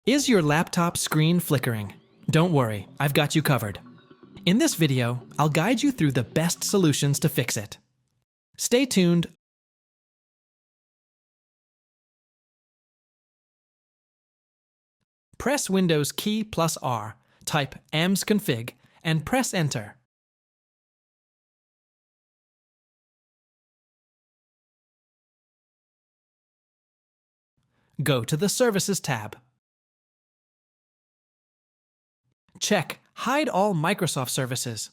Is your laptop screen flickering? Don't worry, I've got you covered. In this video, I'll guide you through the best solutions to fix it. Stay tuned. Press Windows key plus R, type misconfig, and press Enter. Go to the Services tab. Check Hide all Microsoft services.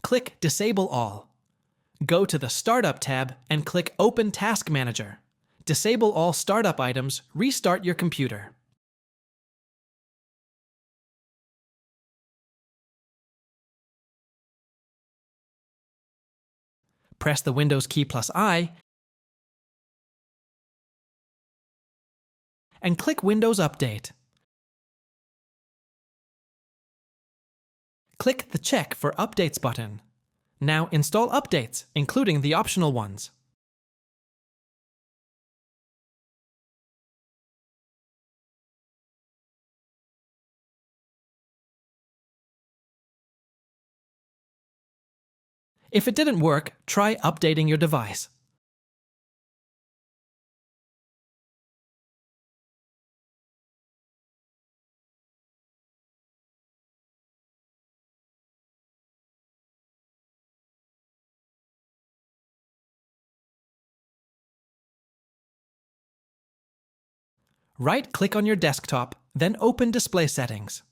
Click Disable all. Go to the Startup tab and click Open Task Manager. Disable all startup items, restart your computer. Press the Windows key plus I and click Windows Update. Click the Check for Updates button. Now install updates, including the optional ones. If it didn't work, try updating your device. Right-click on your desktop, then open Display Settings.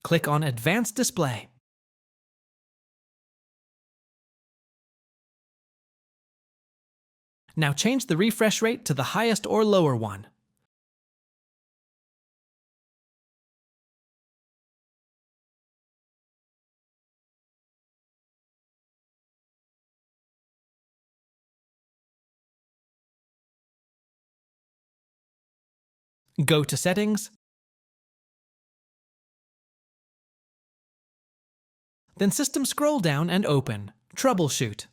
Click on Advanced Display. Now change the refresh rate to the highest or lower one. Go to Settings, then System scroll down and open Troubleshoot.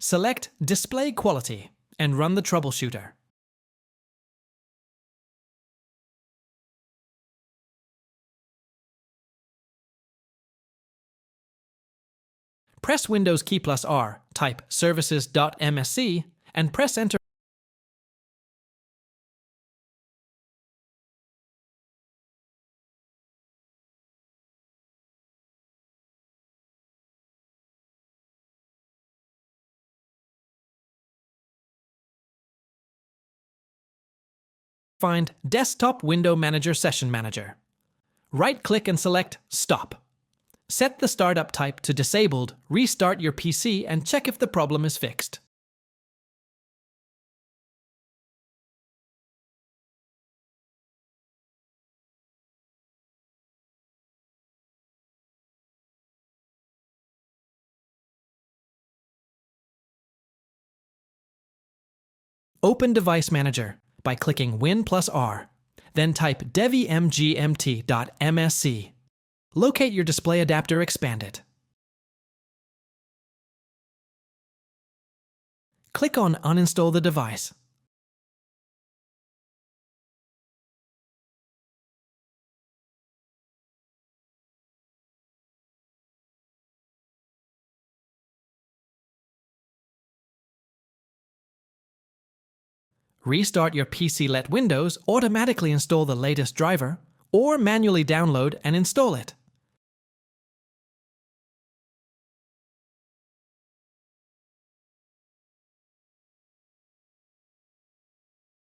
Select Display Quality and run the troubleshooter. Press Windows key plus R, type services.msc, and press Enter. Find Desktop Window Manager Session Manager. Right-click and select Stop. Set the startup type to Disabled, restart your PC, and check if the problem is fixed. Open Device Manager by clicking Win plus R. Then type devimgmt.msc. Locate your display adapter, expand it. Click on Uninstall the device. Restart your PC. Let Windows automatically install the latest driver, or manually download and install it.